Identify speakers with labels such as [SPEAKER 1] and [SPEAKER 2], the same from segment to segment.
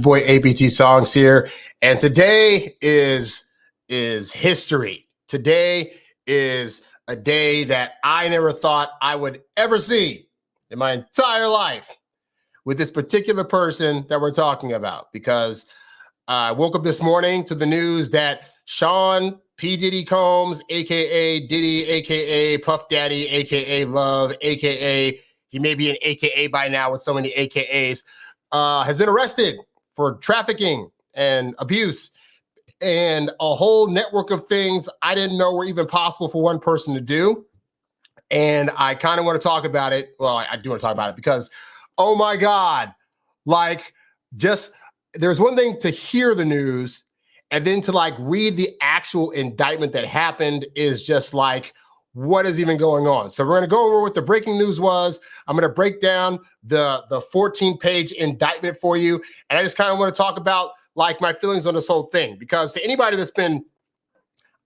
[SPEAKER 1] Boy APT Songs here, and today is history. Today is a day that I never thought I would ever see in my entire life with this particular person that we're talking about, because I woke up this morning to the news that Sean P. Diddy Combs, aka Diddy, aka Puff Daddy, aka Love, aka he may be an AKA by now with so many AKAs, has been arrested for trafficking and abuse and a whole network of things I didn't know were even possible for one person to do. And I kind of want to talk about it. Well, I do want to talk about it because, oh my God, like, just there's one thing to hear the news, and then to like read the actual indictment that happened is just like, what is even going on? So we're going to go over what the breaking news was. I'm going to break down the 14-page indictment for you. And I just kind of want to talk about like my feelings on this whole thing, because to anybody that's been,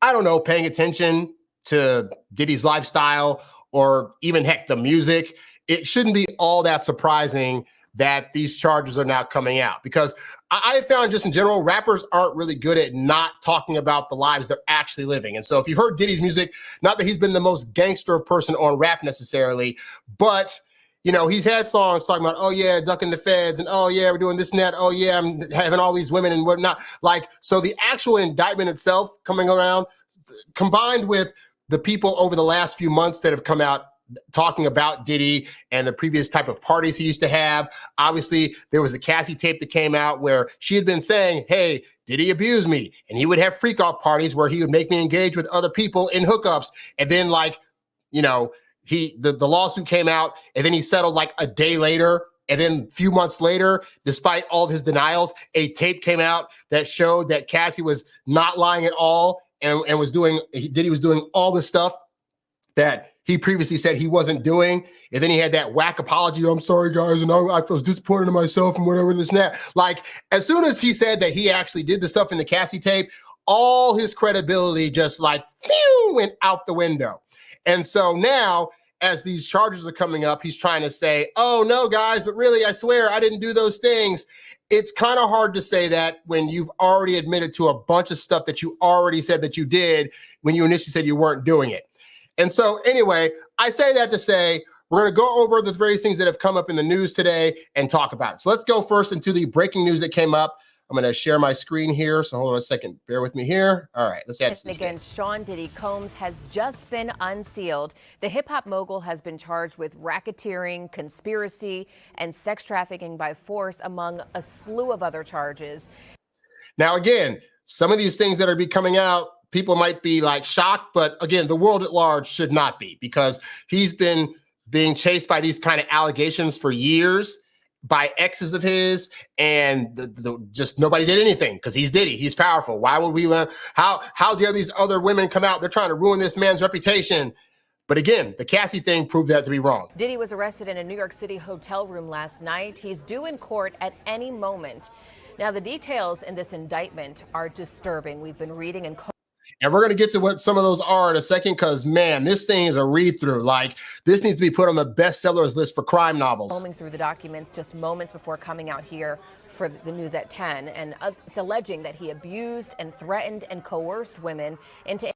[SPEAKER 1] I don't know, paying attention to Diddy's lifestyle or even heck, the music, it shouldn't be all that surprising that these charges are now coming out, because I found just in general, rappers aren't really good at not talking about the lives they're actually living. And so if you've heard Diddy's music, not that he's been the most gangster person on rap necessarily, but you know, he's had songs talking about, oh yeah, ducking the feds, and oh yeah, we're doing this and that, oh yeah, I'm having all these women and whatnot. Like, so the actual indictment itself coming around, combined with the people over the last few months that have come out talking about Diddy and the previous type of parties he used to have. Obviously, there was a Cassie tape that came out where she had been saying, hey, Diddy abused me. And he would have freak off parties where he would make me engage with other people in hookups. And then, like, you know, the lawsuit came out, and then he settled like a day later. And then a few months later, despite all of his denials, a tape came out that showed that Cassie was not lying at all, and Diddy was doing all this stuff that he previously said he wasn't doing. And then he had that whack apology. I'm sorry, guys. And I was disappointed in myself and whatever, this and that. Like, as soon as he said that he actually did the stuff in the Cassie tape, all his credibility just like went out the window. And so now, as these charges are coming up, he's trying to say, oh no, guys, but really, I swear I didn't do those things. It's kind of hard to say that when you've already admitted to a bunch of stuff that you already said that you did when you initially said you weren't doing it. And so anyway, I say that to say, we're going to go over the various things that have come up in the news today and talk about it. So let's go first into the breaking news that came up. I'm going to share my screen here. So hold on a second. Bear with me here. All right, let's add this.
[SPEAKER 2] Against Sean Diddy Combs has just been unsealed. The hip-hop mogul has been charged with racketeering, conspiracy, and sex trafficking by force, among a slew of other charges.
[SPEAKER 1] Now, again, some of these things that are coming out, people might be like shocked, but again, the world at large should not be, because he's been being chased by these kind of allegations for years by exes of his, and just nobody did anything because he's Diddy. He's powerful. Why would we learn? How dare these other women come out? They're trying to ruin this man's reputation. But again, the Cassie thing proved that to be wrong.
[SPEAKER 2] Diddy was arrested in a New York City hotel room last night. He's due in court at any moment. Now, the details in this indictment are disturbing. We've been reading
[SPEAKER 1] and we're going to get to what some of those are in a second, because, man, this thing is a read-through. Like, this needs to be put on the bestsellers list for crime novels.
[SPEAKER 2] Combing through the documents just moments before coming out here for the news at 10. And it's alleging that he abused and threatened and coerced women into...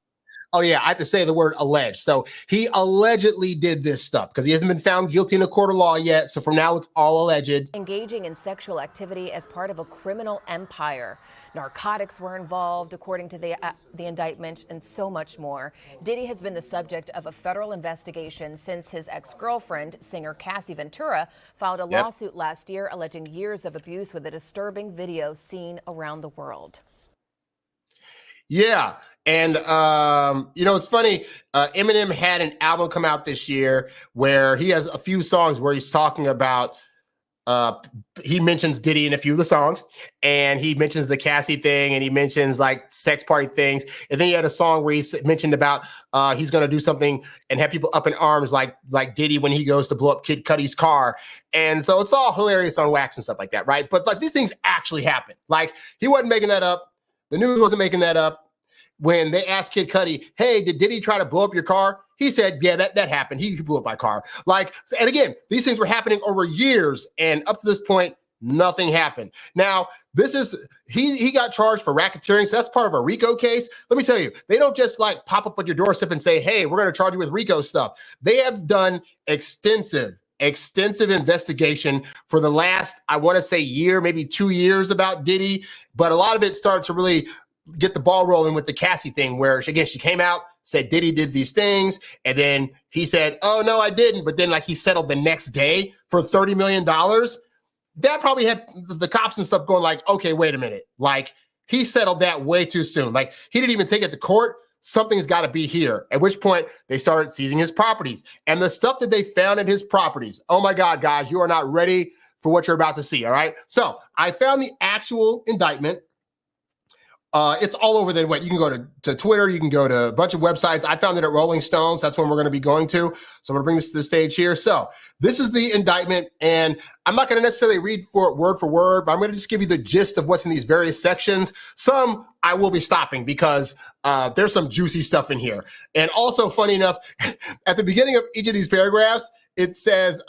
[SPEAKER 1] Oh, yeah, I have to say the word alleged. So he allegedly did this stuff because he hasn't been found guilty in a court of law yet. So from now, it's all alleged.
[SPEAKER 2] Engaging in sexual activity as part of a criminal empire. Narcotics were involved, according to the indictment, and so much more. Diddy has been the subject of a federal investigation since his ex-girlfriend, singer Cassie Ventura, filed a lawsuit last year alleging years of abuse with a disturbing video seen around the world.
[SPEAKER 1] Yeah. And, you know, it's funny. Eminem had an album come out this year where he has a few songs where he's talking about, he mentions Diddy in a few of the songs, and he mentions the Cassie thing, and he mentions like sex party things. And then he had a song where he mentioned about he's going to do something and have people up in arms like Diddy when he goes to blow up Kid Cudi's car. And so it's all hilarious on wax and stuff like that, right? But like these things actually happen. Like he wasn't making that up. The news wasn't making that up. When they asked Kid Cudi, hey, did Diddy try to blow up your car? He said, yeah, that happened. He blew up my car. Like, and again, these things were happening over years. And up to this point, Nothing happened. Now, this is, he got charged for racketeering, so that's part of a RICO case. Let me tell you, they don't just like pop up at your doorstep and say, hey, we're going to charge you with RICO stuff. They have done extensive investigation for the last, I want to say year, maybe 2 years about Diddy, but a lot of it started to really get the ball rolling with the Cassie thing, where again, she came out, said Diddy did these things, and then he said, oh, no, I didn't. But then like he settled the next day for $30 million. That probably had the cops and stuff going like, okay, wait a minute. Like he settled that way too soon. Like he didn't even take it to court. Something's got to be here. At which point they started seizing his properties. And the stuff that they found in his properties, oh my God, guys, you are not ready for what you're about to see, all right? So I found the actual indictment. It's all over the web. You can go to Twitter. You can go to a bunch of websites. I found it at Rolling Stones. That's when we're going to be going to. So I'm going to bring this to the stage here. So this is the indictment, and I'm not going to necessarily read word for word, but I'm going to just give you the gist of what's in these various sections. Some I will be stopping because there's some juicy stuff in here. And also, funny enough, at the beginning of each of these paragraphs, it says,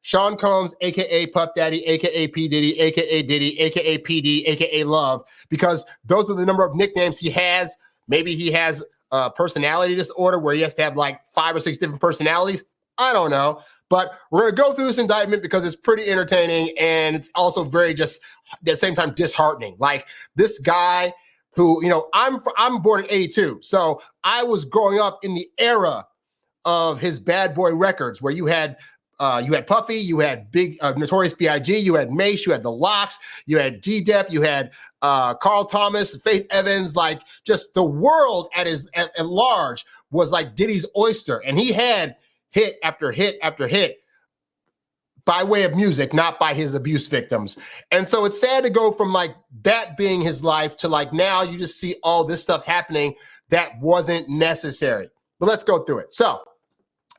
[SPEAKER 1] Sean Combs, aka Puff Daddy, aka P. Diddy, aka Diddy, aka PD, aka Love, because those are the number of nicknames he has. Maybe he has a personality disorder where he has to have like 5 or 6 different personalities. I don't know. But we're going to go through this indictment because it's pretty entertaining, and it's also very just at the same time disheartening. Like this guy who, you know, I'm born in 82. So I was growing up in the era of his Bad Boy records where you had Puffy, you had Big Notorious B.I.G., you had Mace, you had The Lox, you had G-Dep, you had Carl Thomas, Faith Evans, like just the world at large was like Diddy's oyster. And he had hit after hit after hit by way of music, not by his abuse victims. And so it's sad to go from like that being his life to like now you just see all this stuff happening that wasn't necessary. But let's go through it. So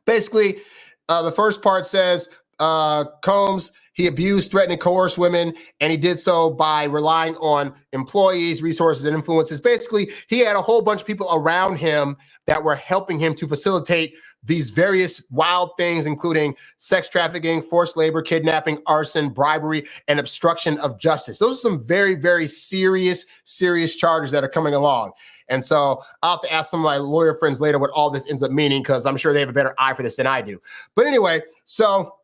[SPEAKER 1] basically, the first part says Combs, he abused, threatened, and coerced women, and he did so by relying on employees, resources, and influences. Basically, he had a whole bunch of people around him that were helping him to facilitate these various wild things, including sex trafficking, forced labor, kidnapping, arson, bribery, and obstruction of justice. Those are some very, very serious charges that are coming along. And so I'll have to ask some of my lawyer friends later what all this ends up meaning, because I'm sure they have a better eye for this than I do. But anyway, so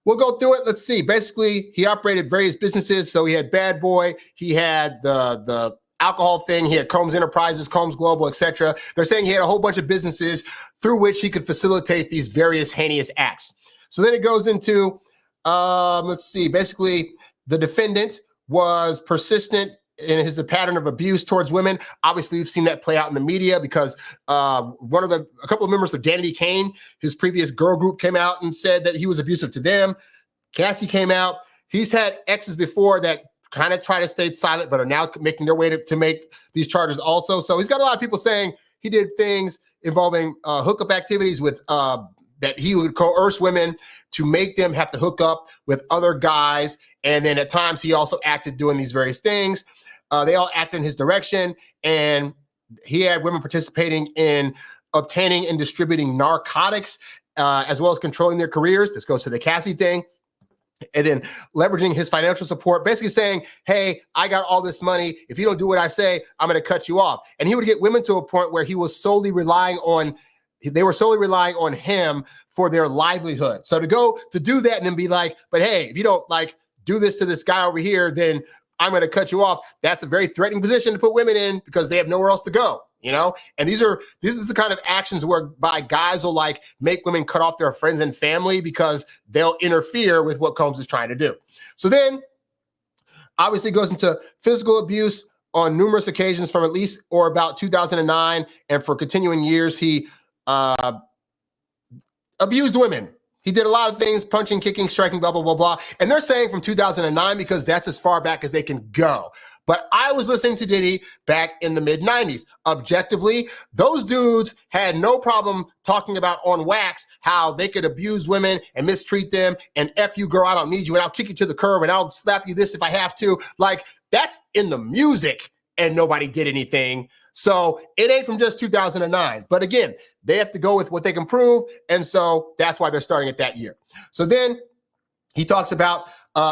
[SPEAKER 1] we'll go through it. Let's see. Basically, he operated various businesses. So he had Bad Boy, he had the alcohol thing, he had Combs Enterprises, Combs Global, etc. They're saying he had a whole bunch of businesses through which he could facilitate these various heinous acts. So then it goes into, let's see, basically the defendant was persistent in his pattern of abuse towards women. Obviously, we've seen that play out in the media because a couple of members of Danity Kane, his previous girl group, came out and said that he was abusive to them. Cassie came out. He's had exes before that kind of try to stay silent, but are now making their way to make these charges also. So he's got a lot of people saying he did things involving hookup activities with that he would coerce women to make them have to hook up with other guys. And then at times he also acted doing these various things. They all acted in his direction, and he had women participating in obtaining and distributing narcotics, as well as controlling their careers. This goes to the Cassie thing. And then leveraging his financial support, basically saying, hey, I got all this money. If you don't do what I say, I'm going to cut you off. And he would get women to a point where they were solely relying on him for their livelihood. So to do that and then be like, but hey, if you don't like do this to this guy over here, then I'm going to cut you off. That's a very threatening position to put women in because they have nowhere else to go, you know? And this is the kind of actions whereby guys will like make women cut off their friends and family because they'll interfere with what Combs is trying to do. So then obviously goes into physical abuse on numerous occasions from at least or about 2009. And for continuing years, he abused women. He did a lot of things, punching, kicking, striking, blah, blah, blah, blah. And they're saying from 2009 because that's as far back as they can go. But I was listening to Diddy back in the mid-90s. Objectively, those dudes had no problem talking about on wax how they could abuse women and mistreat them and F you, girl, I don't need you, and I'll kick you to the curb and I'll slap you this if I have to. Like, that's in the music and nobody did anything. So it ain't from just 2009. But again, they have to go with what they can prove. And so that's why they're starting at that year. So then he talks about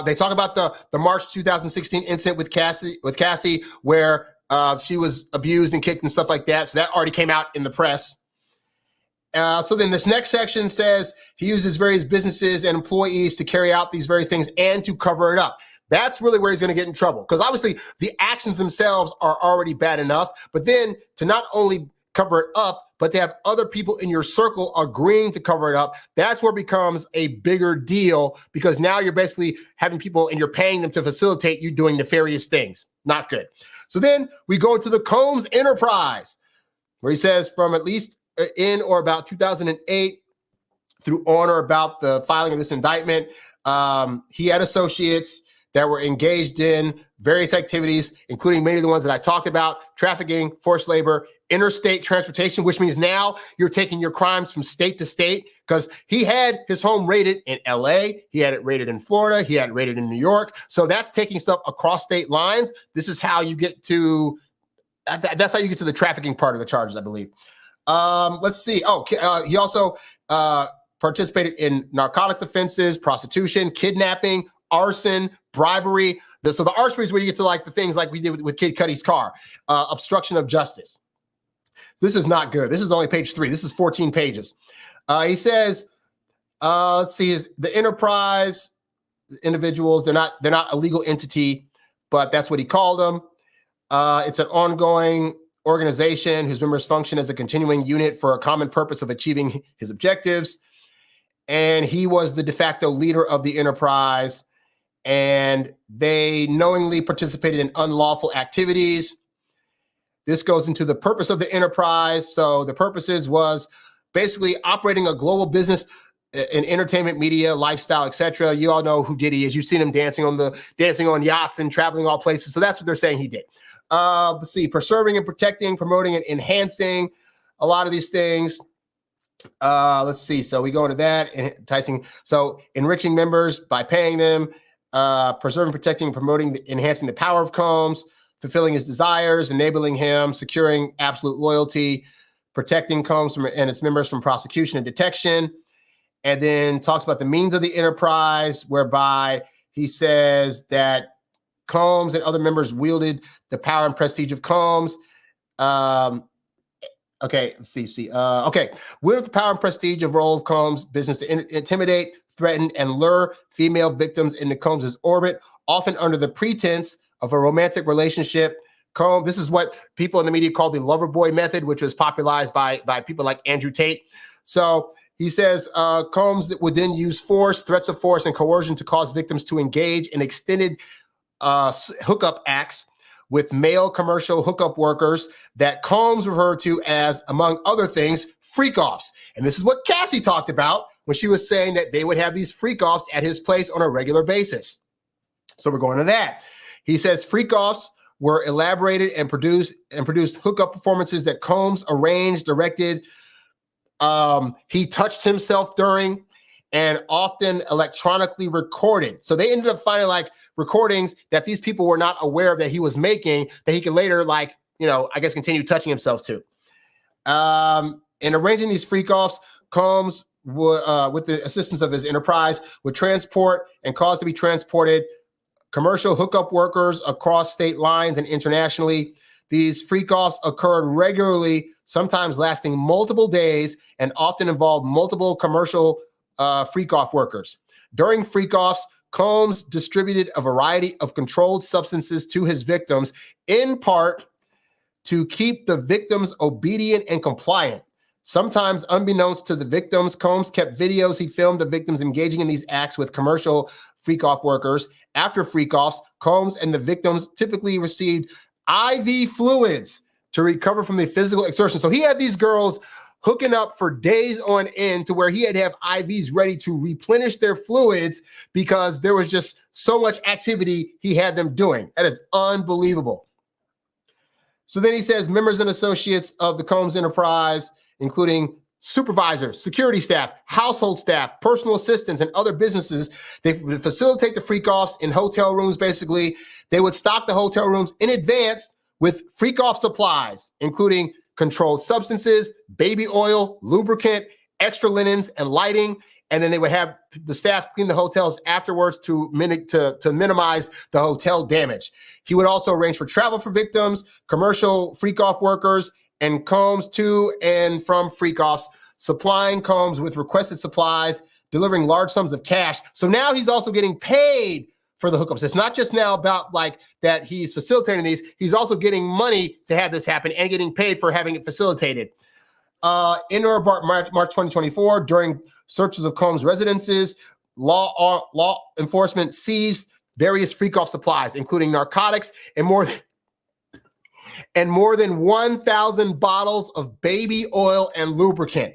[SPEAKER 1] They talk about the March 2016 incident with Cassie, where she was abused and kicked and stuff like that. So that already came out in the press. So then this next section says he uses various businesses and employees to carry out these various things and to cover it up. That's really where he's going to get in trouble, because obviously the actions themselves are already bad enough, but then to not only cover it up, but to have other people in your circle agreeing to cover it up, that's where it becomes a bigger deal, because now you're basically having people and you're paying them to facilitate you doing nefarious things. Not good. So then we go to the Combs enterprise, where he says from at least in or about 2008 through on or about the filing of this indictment, he had associates that were engaged in various activities, including many of the ones that I talked about: trafficking, forced labor, interstate transportation, which means now you're taking your crimes from state to state, because he had his home raided in LA, he had it raided in Florida, he had it raided in New York. So that's taking stuff across state lines. This is how you get to, that's how you get to the trafficking part of the charges, I believe. Let's see. He also participated in narcotic offenses, prostitution, kidnapping, arson, bribery. So the arson is where you get to like the things like we did with Kid Cudi's car, obstruction of justice. This is not good. This is only page 3. This is 14 pages. He says, let's see, the enterprise individuals, they're not a legal entity, but that's what he called them. It's an ongoing organization whose members function as a continuing unit for a common purpose of achieving his objectives. And he was the de facto leader of the enterprise, and they knowingly participated in unlawful activities. This goes into the purpose of the enterprise. So the purposes was basically operating a global business in entertainment, media, lifestyle, etc. You all know who Diddy is. You've seen him dancing on yachts and traveling all places. So that's what they're saying he did. Let's see, preserving and protecting, promoting and enhancing a lot of these things. Let's see. So we go into that, enticing. So enriching members by paying them, preserving, protecting, promoting, enhancing the power of Combs, fulfilling his desires, enabling him, securing absolute loyalty, protecting Combs and its members from prosecution and detection. And then talks about the means of the enterprise, whereby he says that Combs and other members wielded the power and prestige of Combs. Okay, let's see. Wielded the power and prestige of role of Combs' business to intimidate, threaten, and lure female victims into Combs' orbit, often under the pretense of a romantic relationship. This is what people in the media call the lover boy method, which was popularized by people like Andrew Tate. So he says Combs that would then use force, threats of force, and coercion to cause victims to engage in extended hookup acts with male commercial hookup workers that Combs referred to as, among other things, freak-offs. And this is what Cassie talked about when she was saying that they would have these freak-offs at his place on a regular basis. So we're going to that. He says freak-offs were elaborated and produced hookup performances that Combs arranged, directed. He touched himself during, and often electronically recorded. So they ended up finding like recordings that these people were not aware of that he was making, that he could later continue touching himself to. In arranging these freak-offs, Combs would, with the assistance of his enterprise, would transport and cause to be transported commercial hookup workers across state lines and internationally. These freak-offs occurred regularly, sometimes lasting multiple days, and often involved multiple commercial freak-off workers. During freak-offs, Combs distributed a variety of controlled substances to his victims, in part to keep the victims obedient and compliant. Sometimes unbeknownst to the victims, Combs kept videos he filmed of victims engaging in these acts with commercial freak-off workers. After freak-offs, Combs and the victims typically received IV fluids to recover from the physical exertion. So he had these girls hooking up for days on end to where he had to have IVs ready to replenish their fluids because there was just so much activity he had them doing. That is unbelievable. So then he says members and associates of the Combs enterprise, including supervisors, security staff, household staff, personal assistants, and other businesses, they would facilitate the freak-offs in hotel rooms. Basically, they would stock the hotel rooms in advance with freak-off supplies, including controlled substances, baby oil, lubricant, extra linens, and lighting. and then they would have the staff clean the hotels afterwards to minimize the hotel damage. He would also arrange for travel for victims, commercial freak-off workers, and Combs to and from freak-offs, supplying Combs with requested supplies, delivering large sums of cash. So now he's also getting paid for the hookups. It's not just now about like that he's facilitating these, he's also getting money to have this happen and getting paid for having it facilitated. In or about March 2024, during searches of Combs' residences, law enforcement seized various freak-off supplies, including narcotics and more than 1,000 bottles of baby oil and lubricant.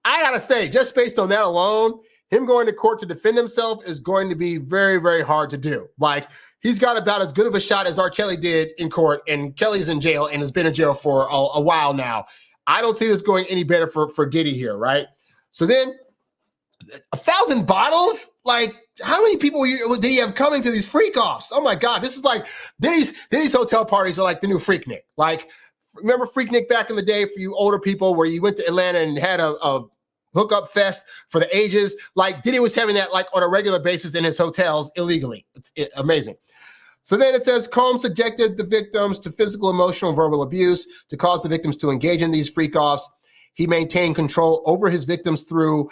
[SPEAKER 1] I gotta say, just based on that alone, him going to court to defend himself is going to be very, very hard to do. Like, he's got about as good of a shot as R. Kelly did in court, and Kelly's in jail and has been in jail for a while now. I don't see this going any better for Diddy here, right? So then, 1,000 bottles? Like, how many people did he have coming to these freak-offs? Oh my God, this is like, Diddy's hotel parties are like the new Freaknik. Like, remember Freaknik back in the day for you older people where you went to Atlanta and had a hookup fest for the ages? Like, Diddy was having that like on a regular basis in his hotels illegally. It's amazing. So then it says Combs subjected the victims to physical, emotional, and verbal abuse to cause the victims to engage in these freak-offs. He maintained control over his victims through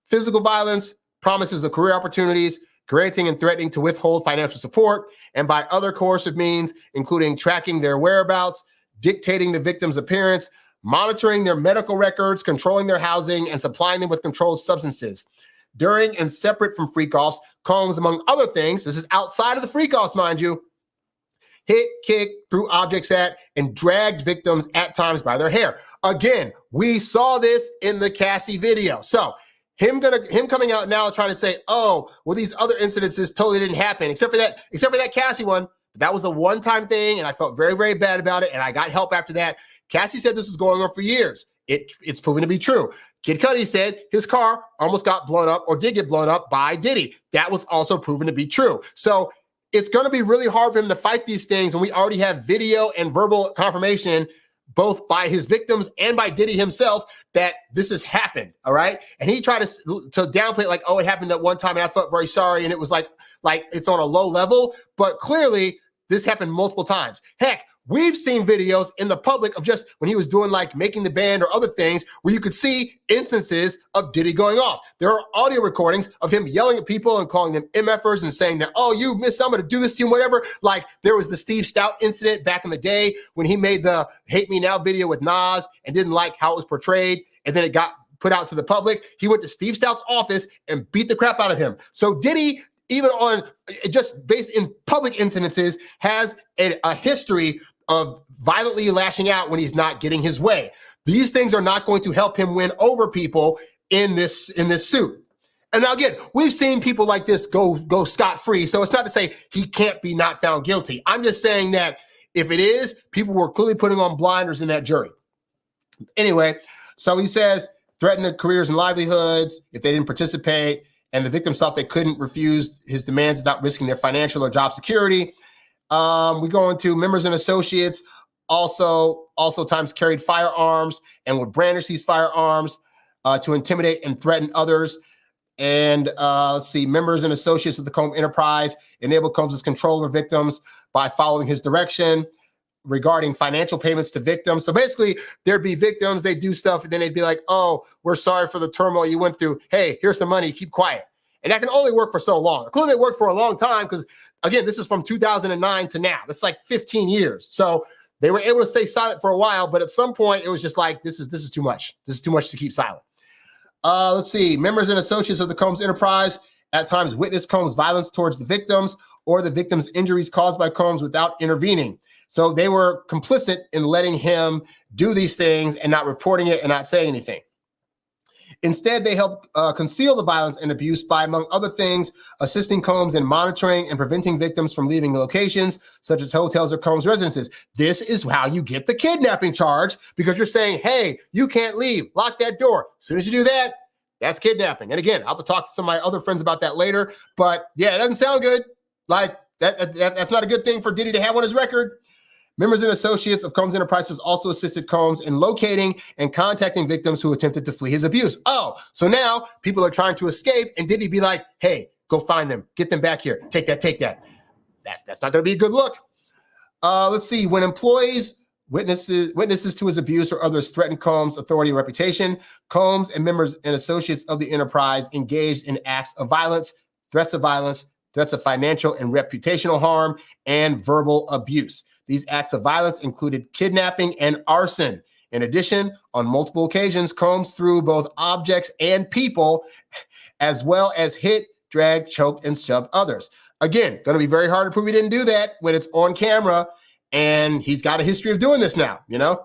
[SPEAKER 1] physical violence, promises of career opportunities, granting and threatening to withhold financial support, and by other coercive means, including tracking their whereabouts, dictating the victim's appearance, monitoring their medical records, controlling their housing, and supplying them with controlled substances. During and separate from freak-offs, Combs, among other things, this is outside of the freak-offs, mind you, hit, kicked, threw objects at, and dragged victims at times by their hair. Again, we saw this in the Cassie video. So him coming out now trying to say, oh, well, these other incidences totally didn't happen, except for that Cassie one. That was a one-time thing, and I felt very, very bad about it, and I got help after that. Cassie said this was going on for years. It's proven to be true. Kid Cudi said his car almost got blown up or did get blown up by Diddy. That was also proven to be true. So it's going to be really hard for him to fight these things when we already have video and verbal confirmation, both by his victims and by Diddy himself, that this has happened, all right? And he tried to downplay it like, oh, it happened that one time and I felt very sorry, and it was like it's on a low level, but clearly this happened multiple times. Heck, we've seen videos in the public of just when he was doing like Making the Band or other things where you could see instances of Diddy going off. There are audio recordings of him yelling at people and calling them MFers and saying that, oh, you missed, I'm going to do this to you, whatever. Like there was the Steve Stout incident back in the day when he made the Hate Me Now video with Nas and didn't like how it was portrayed. And then it got put out to the public. He went to Steve Stout's office and beat the crap out of him. So Diddy, even on just based in public incidences, has a history of violently lashing out when he's not getting his way. These things are not going to help him win over people in this suit. And now again, we've seen people like this go scot-free. So it's not to say he can't be not found guilty. I'm just saying that if it is, people were clearly putting on blinders in that jury. Anyway, so he says, threaten their careers and livelihoods if they didn't participate, and the victims thought they couldn't refuse his demands without risking their financial or job security. We go into members and associates also times carried firearms and would brandish these firearms to intimidate and threaten others. And let's see, members and associates of the Combs enterprise enabled Combs' control over victims by following his direction regarding financial payments to victims. So basically, there'd be victims, they'd do stuff, and then they'd be like, oh, we're sorry for the turmoil you went through. Hey, here's some money, keep quiet. And that can only work for so long. Clearly, it worked for a long time because, again, this is from 2009 to now. That's like 15 years. So they were able to stay silent for a while, but at some point, it was just like, this is too much. This is too much to keep silent. Let's see. Members and associates of the Combs enterprise at times witnessed Combs' violence towards the victims or the victims' injuries caused by Combs without intervening. So they were complicit in letting him do these things and not reporting it and not saying anything. Instead, they helped conceal the violence and abuse by, among other things, assisting Combs in monitoring and preventing victims from leaving the locations, such as hotels or Combs residences. This is how you get the kidnapping charge, because you're saying, hey, you can't leave, lock that door. As soon as you do that, that's kidnapping. And again, I'll have to talk to some of my other friends about that later. But yeah, it doesn't sound good. Like that's not a good thing for Diddy to have on his record. Members and associates of Combs Enterprises also assisted Combs in locating and contacting victims who attempted to flee his abuse. Oh, so now people are trying to escape, and Diddy be like, hey, go find them, get them back here, take that. That's not going to be a good look. Let's see. When employees, witnesses to his abuse or others threatened Combs' authority and reputation, Combs and members and associates of the enterprise engaged in acts of violence, threats of financial and reputational harm, and verbal abuse. These acts of violence included kidnapping and arson. In addition, on multiple occasions, Combs threw both objects and people, as well as hit, dragged, choked, and shoved others. Again, going to be very hard to prove he didn't do that when it's on camera, and he's got a history of doing this now, you know?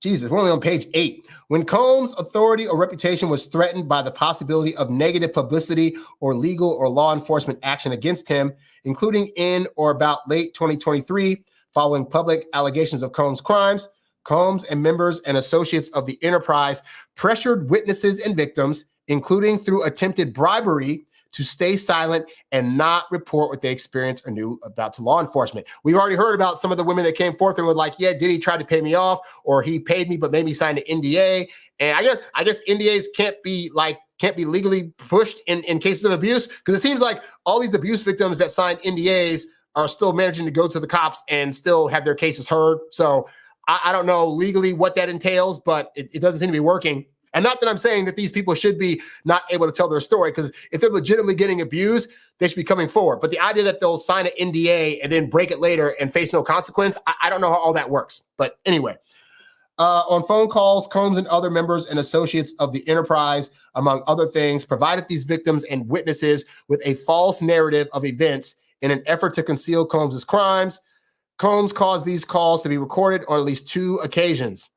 [SPEAKER 1] Jesus, we're only on page 8. When Combs' authority or reputation was threatened by the possibility of negative publicity or legal or law enforcement action against him, including in or about late 2023, following public allegations of Combs' crimes, Combs and members and associates of the enterprise pressured witnesses and victims, including through attempted bribery, to stay silent and not report what they experienced or knew about to law enforcement. We've already heard about some of the women that came forth and were like, yeah, Diddy tried to pay me off, or he paid me but made me sign an NDA. And I guess NDAs can't be legally pushed in cases of abuse, because it seems like all these abuse victims that signed NDAs are still managing to go to the cops and still have their cases heard. So I don't know legally what that entails, but it doesn't seem to be working. And not that I'm saying that these people should be not able to tell their story, because if they're legitimately getting abused, they should be coming forward. But the idea that they'll sign an NDA and then break it later and face no consequence, I don't know how all that works. But anyway, on phone calls, Combs and other members and associates of the enterprise, among other things, provided these victims and witnesses with a false narrative of events in an effort to conceal Combs' crimes. Combs caused these calls to be recorded on at least 2 occasions.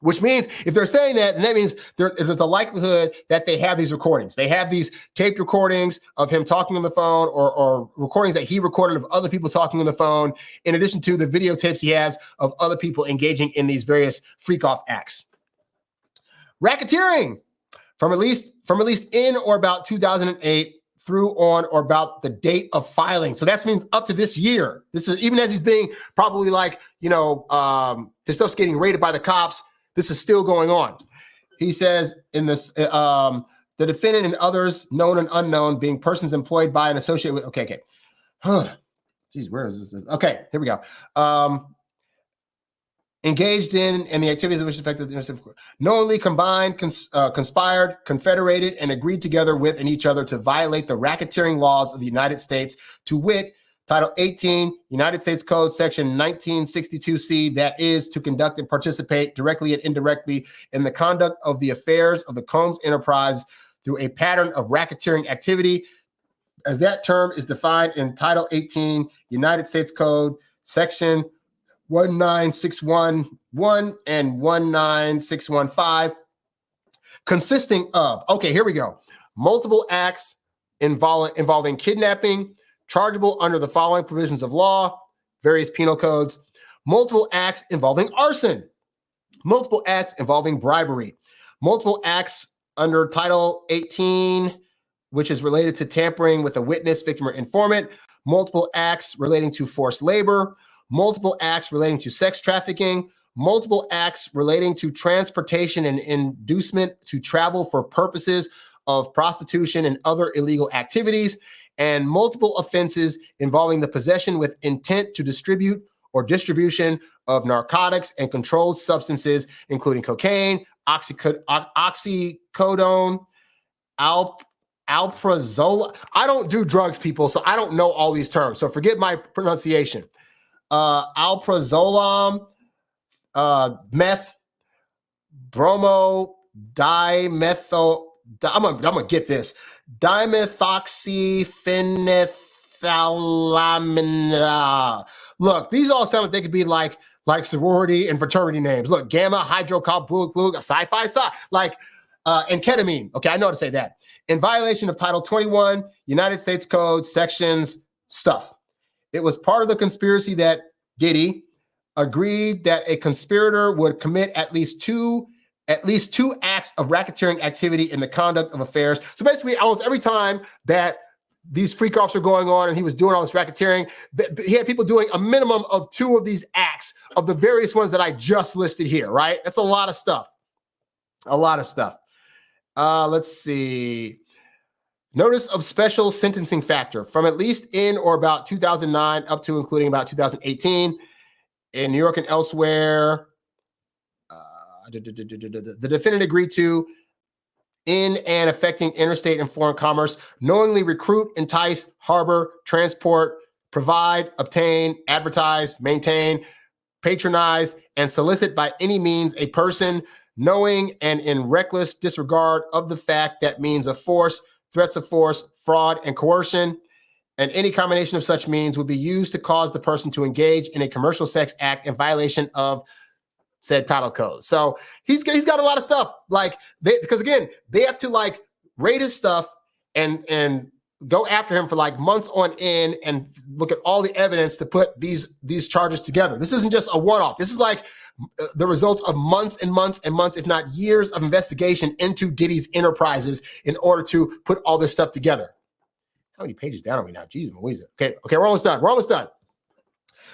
[SPEAKER 1] Which means if they're saying that, then that means there's a likelihood that they have these recordings. They have these taped recordings of him talking on the phone, or recordings that he recorded of other people talking on the phone, in addition to the videotapes he has of other people engaging in these various freak-off acts. Racketeering from at least in or about 2008 through on or about the date of filing. So that means up to this year. This is even as he's being probably like, his stuff's getting raided by the cops. This is still going on. He says in this, the defendant and others, known and unknown, being persons employed by and associated with, okay. Geez, where is this? Okay, here we go. Engaged in and the activities of which affected the innocent, knowingly combined, conspired, confederated, and agreed together with and each other to violate the racketeering laws of the United States, to wit, Title 18, United States Code, Section 1962C, that is to conduct and participate directly and indirectly in the conduct of the affairs of the Combs Enterprise through a pattern of racketeering activity, as that term is defined in Title 18, United States Code, Section 19611 and 19615, consisting of, okay, here we go, multiple acts involving kidnapping, chargeable under the following provisions of law, various penal codes, multiple acts involving arson, multiple acts involving bribery, multiple acts under Title 18, which is related to tampering with a witness, victim, or informant, multiple acts relating to forced labor, multiple acts relating to sex trafficking, multiple acts relating to transportation and inducement to travel for purposes of prostitution and other illegal activities, and multiple offenses involving the possession with intent to distribute or distribution of narcotics and controlled substances, including cocaine, oxycodone, alprazolam. I don't do drugs, people, so I don't know all these terms, so forget my pronunciation. Alprazolam, meth, bromo, dimethyl, I'm gonna get this, dimethylphenethylamine. Look, these all sound like they could be like sorority and fraternity names. Look, gamma hydroxybutyric, sci-fi, and ketamine. Okay, I know how to say that. In violation of Title 21, United States Code, sections, stuff. It was part of the conspiracy that Diddy agreed that a conspirator would commit at least two acts of racketeering activity in the conduct of affairs. So basically, almost every time that these freak offs were going on and he was doing all this racketeering. He had people doing a minimum of 2 of these acts of the various ones that I just listed here, right? That's a lot of stuff. A lot of stuff. Let's see. Notice of special sentencing factor from at least in or about 2009 up to including about 2018 in New York and elsewhere. The defendant agreed to, in and affecting interstate and foreign commerce, knowingly recruit, entice, harbor, transport, provide, obtain, advertise, maintain, patronize, and solicit by any means a person knowing and in reckless disregard of the fact that means of force, threats of force, fraud, and coercion, and any combination of such means would be used to cause the person to engage in a commercial sex act in violation of said title code. So he's got a lot of stuff, like because again, they have to like raid his stuff and go after him for like months on end and look at all the evidence to put these charges together. This isn't just a one-off. This is like the results of months and months and months, if not years, of investigation into Diddy's enterprises in order to put all this stuff together. How many pages down are we now? Jeez, Louise. Okay, we're almost done. We're almost done.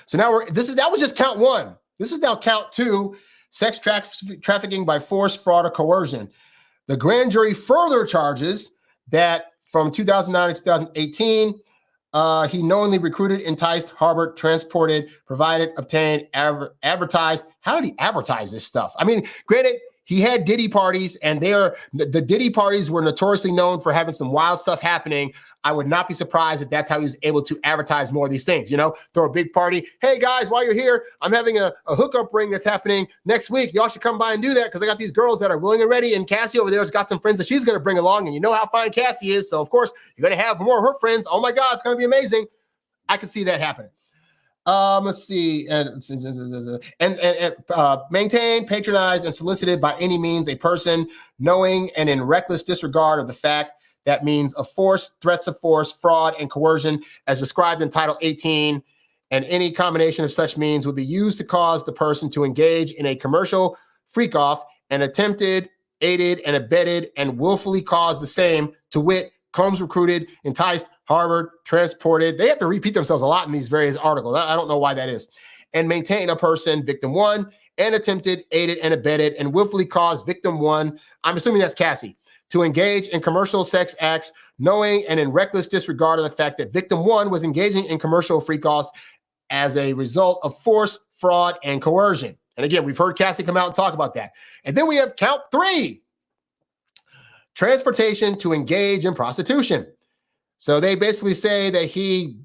[SPEAKER 1] So now that was just count 1. This is now count 2, sex trafficking by force, fraud, or coercion. The grand jury further charges that from 2009 to 2018, he knowingly recruited, enticed, harbored, transported, provided, obtained, advertised. How did he advertise this stuff? I mean, granted, he had Diddy parties, and the Diddy parties were notoriously known for having some wild stuff happening. I would not be surprised if that's how he was able to advertise more of these things. You know, throw a big party. Hey guys, while you're here, I'm having a hookup ring that's happening next week. Y'all should come by and do that because I got these girls that are willing and ready. And Cassie over there has got some friends that she's going to bring along. And you know how fine Cassie is. So of course you're going to have more of her friends. Oh my God, it's going to be amazing. I can see that happening. Let's see, and maintain, patronize, and solicited by any means a person knowing and in reckless disregard of the fact that means of force, threats of force, fraud, and coercion as described in Title 18, and any combination of such means would be used to cause the person to engage in a commercial freak-off and attempted, aided, and abetted, and willfully caused the same, to wit, Combs recruited, enticed, harbored, transported. They have to repeat themselves a lot in these various articles. I don't know why that is. And maintain a person, victim 1, and attempted, aided, and abetted, and willfully caused victim 1, I'm assuming that's Cassie, to engage in commercial sex acts, knowing and in reckless disregard of the fact that victim 1 was engaging in commercial freak-offs as a result of force, fraud, and coercion. And again, we've heard Cassie come out and talk about that. And then we have count 3, transportation to engage in prostitution. So they basically say that he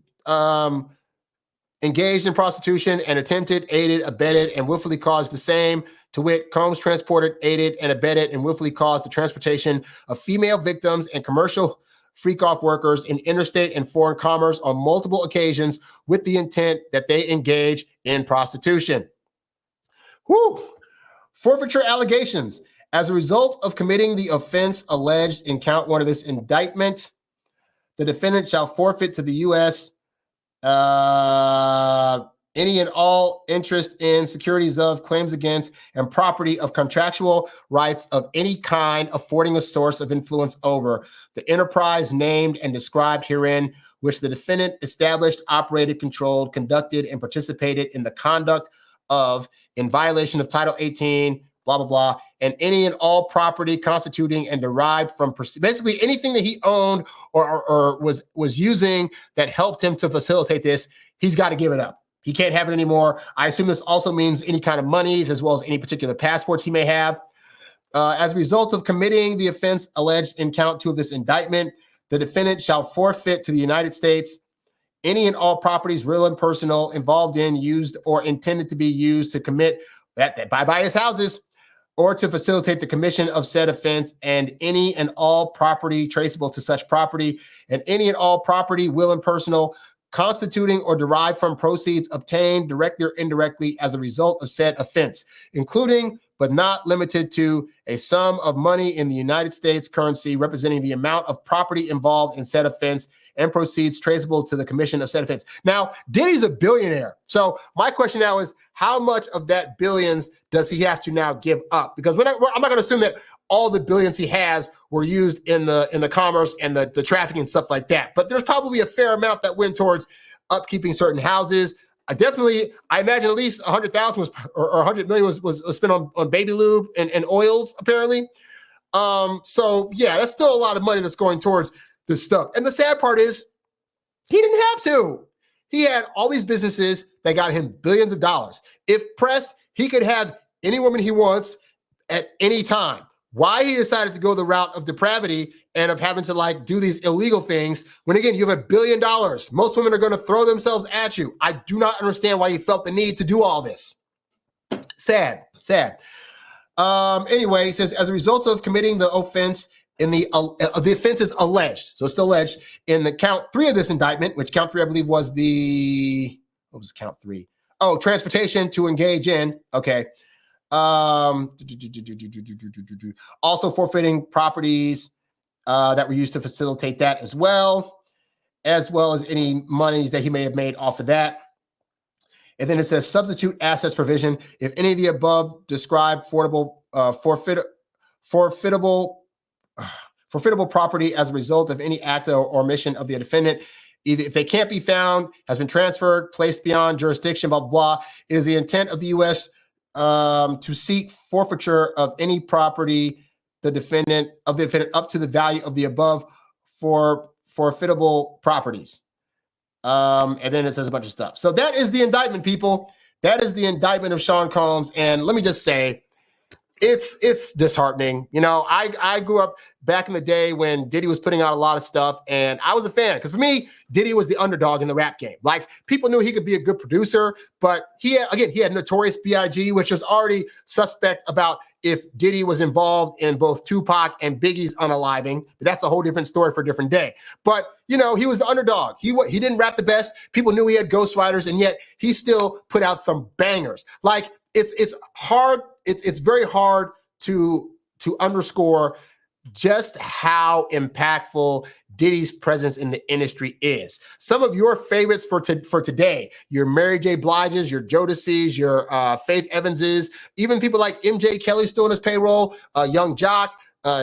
[SPEAKER 1] engaged in prostitution and attempted, aided, abetted, and willfully caused the same, to wit, Combs transported, aided, and abetted, and willfully caused the transportation of female victims and commercial freak-off workers in interstate and foreign commerce on multiple occasions with the intent that they engage in prostitution. Whew. Forfeiture allegations. As a result of committing the offense alleged in count 1 of this indictment, the defendant shall forfeit to the U.S. Any and all interest in, securities of, claims against, and property of contractual rights of any kind affording a source of influence over the enterprise named and described herein, which the defendant established, operated, controlled, conducted, and participated in the conduct of in violation of Title 18, blah, blah, blah, and any and all property constituting and derived from basically anything that he owned or was using that helped him to facilitate this, he's got to give it up. He can't have it anymore. I assume this also means any kind of monies as well as any particular passports he may have. As a result of committing the offense alleged in count 2 of this indictment, the defendant shall forfeit to the United States any and all properties, real and personal, involved in, used, or intended to be used to commit that by his houses, or to facilitate the commission of said offense, and any and all property traceable to such property, and any and all property, will and personal, constituting or derived from proceeds obtained directly or indirectly as a result of said offense, including but not limited to a sum of money in the United States currency representing the amount of property involved in said offense and proceeds traceable to the commission of said offense. Now, Diddy's a billionaire. So my question now is, how much of that billions does he have to now give up? Because I'm not going to assume that all the billions he has were used in the commerce and the trafficking and stuff like that. But there's probably a fair amount that went towards upkeeping certain houses. I imagine at least 100,000 was or 100 million was spent on baby lube and oils apparently. So yeah, that's still a lot of money that's going towards this stuff. And the sad part is he didn't have to. He had all these businesses that got him billions of dollars. If pressed, he could have any woman he wants at any time. Why he decided to go the route of depravity and of having to like do these illegal things when, again, you have $1 billion. Most women are going to throw themselves at you. I do not understand why he felt the need to do all this. Sad. Anyway, he says, as a result of committing the offense in the offense is alleged, so it's still alleged in the count 3 of this indictment, which count 3, I believe, was what was count 3? Oh, transportation to engage in. Okay. Also forfeiting properties that were used to facilitate that as well as any monies that he may have made off of that. And then it says substitute assets provision. If any of the above described forfeitable property as a result of any act or omission of the defendant, either if they can't be found, has been transferred, placed beyond jurisdiction, blah, blah, blah, it is the intent of the U.S. To seek forfeiture of any property the defendant up to the value of the above for forfeitable properties. And then it says a bunch of stuff. So that is the indictment, people. That is the indictment of Sean Combs. And let me just say, it's disheartening. You know, I grew up back in the day when Diddy was putting out a lot of stuff, and I was a fan because for me, Diddy was the underdog in the rap game. Like, people knew he could be a good producer, but he had Notorious B.I.G., which was already suspect about if Diddy was involved in both Tupac and Biggie's unaliving. But that's a whole different story for a different day. But, you know, he was the underdog. He didn't rap the best. People knew he had ghostwriters, and yet he still put out some bangers. Like, it's hard. It's very hard to underscore just how impactful Diddy's presence in the industry is. Some of your favorites for today, your Mary J. Blige's, your Jodeci's, your Faith Evans's, even people like MJ Kelly still on his payroll, Young Jock,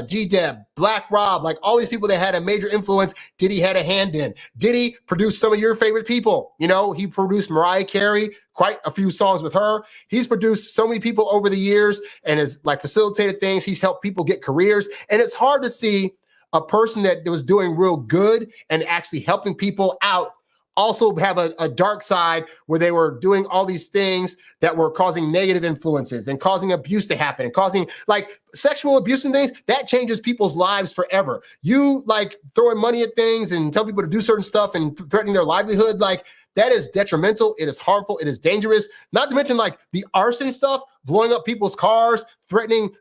[SPEAKER 1] G-Deb, Black Rob, like all these people that had a major influence, Diddy had a hand in. Diddy produced some of your favorite people. You know, he produced Mariah Carey, quite a few songs with her. He's produced so many people over the years and has like facilitated things. He's helped people get careers. And it's hard to see a person that was doing real good and actually helping people out also have a dark side where they were doing all these things that were causing negative influences and causing abuse to happen and causing like sexual abuse and things that changes people's lives forever. You like throwing money at things and tell people to do certain stuff and threatening their livelihood. Like, that is detrimental. It is harmful. It is dangerous. Not to mention like the arson stuff, blowing up people's cars, threatening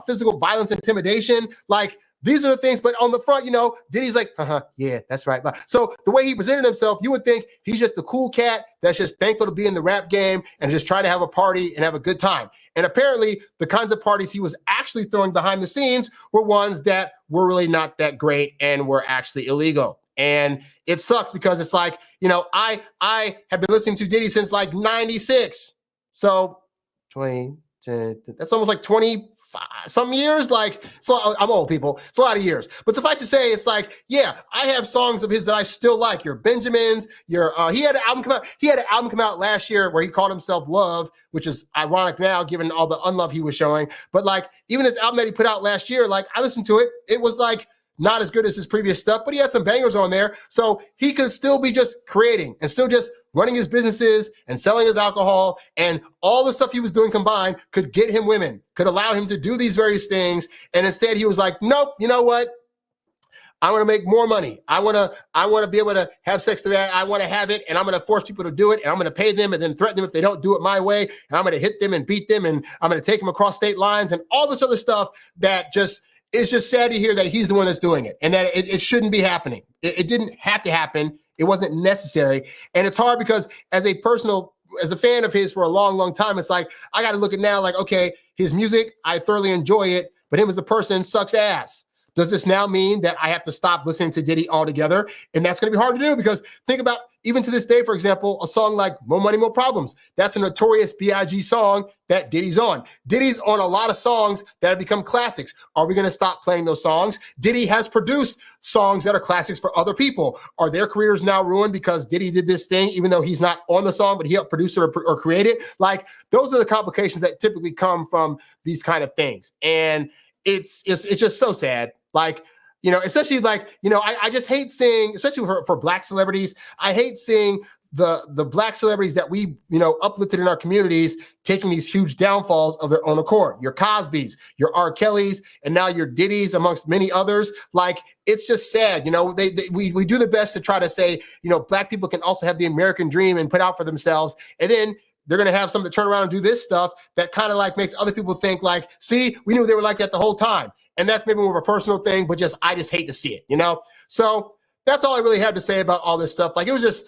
[SPEAKER 1] physical violence, intimidation. Like, these are the things, but on the front, you know, Diddy's like, yeah, that's right. So the way he presented himself, you would think he's just a cool cat that's just thankful to be in the rap game and just try to have a party and have a good time. And apparently the kinds of parties he was actually throwing behind the scenes were ones that were really not that great and were actually illegal. And it sucks because it's like, you know, I have been listening to Diddy since like 96. So 20, that's almost like 20 some years. Like, so I'm old, people. It's a lot of years, but suffice to say, it's like, yeah, I have songs of his that I still like. Your Benjamins, he had an album come out. He had an album come out last year where he called himself Love, which is ironic now given all the unlove he was showing. But like, even his album that he put out last year, like I listened to it, it was like not as good as his previous stuff, but he had some bangers on there. So he could still be just creating and still just running his businesses and selling his alcohol, and all the stuff he was doing combined could get him women, could allow him to do these various things. And instead he was like, nope, you know what? I want to make more money. I want to be able to have sex to that. I want to have it, and I'm going to force people to do it, and I'm going to pay them and then threaten them if they don't do it my way. And I'm going to hit them and beat them, and I'm going to take them across state lines and all this other stuff that just, it's just sad to hear that he's the one that's doing it and that it shouldn't be happening. It didn't have to happen. It wasn't necessary. And it's hard because as a fan of his for a long, long time, it's like, I got to look at now like, okay, his music, I thoroughly enjoy it, but him as a person sucks ass. Does this now mean that I have to stop listening to Diddy altogether? And that's going to be hard to do because think about even to this day, for example, a song like More Money, More Problems, that's a Notorious B.I.G. song that Diddy's on. Diddy's on a lot of songs that have become classics. Are we going to stop playing those songs? Diddy has produced songs that are classics for other people. Are their careers now ruined because Diddy did this thing, even though he's not on the song, but he helped produce it or create it? Like, those are the complications that typically come from these kind of things. And it's just so sad. Like, you know, especially like, you know, I just hate seeing, especially for Black celebrities, I hate seeing the Black celebrities that we, you know, uplifted in our communities taking these huge downfalls of their own accord. Your Cosbys, your R. Kellys, and now your Diddys, amongst many others. Like, it's just sad. You know, we do the best to try to say, you know, Black people can also have the American dream and put out for themselves. And then they're going to have some to turn around and do this stuff that kind of like makes other people think like, see, we knew they were like that the whole time. And that's maybe more of a personal thing, but I just hate to see it, you know? So that's all I really had to say about all this stuff. Like, it was just,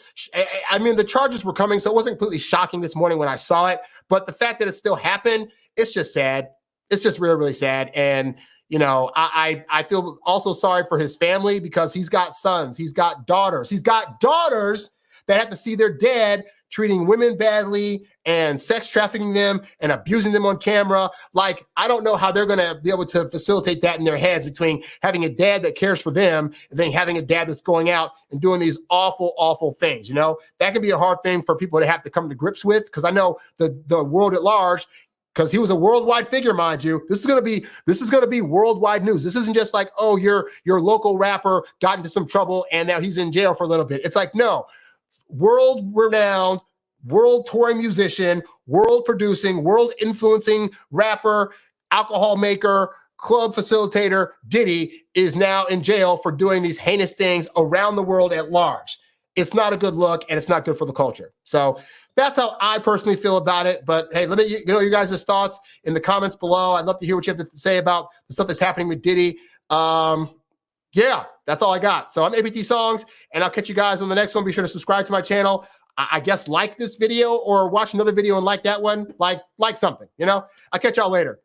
[SPEAKER 1] I mean, the charges were coming, so it wasn't completely shocking this morning when I saw it. But the fact that it still happened, it's just sad. It's just really, really sad. And, you know, I feel also sorry for his family because he's got sons, he's got daughters. He's got daughters that have to see their dad treating women badly and sex trafficking them and abusing them on camera. Like, I don't know how they're going to be able to facilitate that in their heads between having a dad that cares for them and then having a dad that's going out and doing these awful, awful things. You know, that can be a hard thing for people to have to come to grips with, because I know the world at large, because he was a worldwide figure, mind you. This is going to be worldwide news. This isn't just like, oh, your local rapper got into some trouble and now he's in jail for a little bit. It's like, no. World-renowned, world-touring musician, world-producing, world-influencing rapper, alcohol maker, club facilitator, Diddy is now in jail for doing these heinous things around the world at large. It's not a good look, and it's not good for the culture. So that's how I personally feel about it. But hey, let me know your guys' thoughts in the comments below. I'd love to hear what you have to say about the stuff that's happening with Diddy. Yeah, that's all I got. So I'm APT Songs, and I'll catch you guys on the next one. Be sure to subscribe to my channel. I guess like this video or watch another video and like that one. Like something, you know? I'll catch y'all later.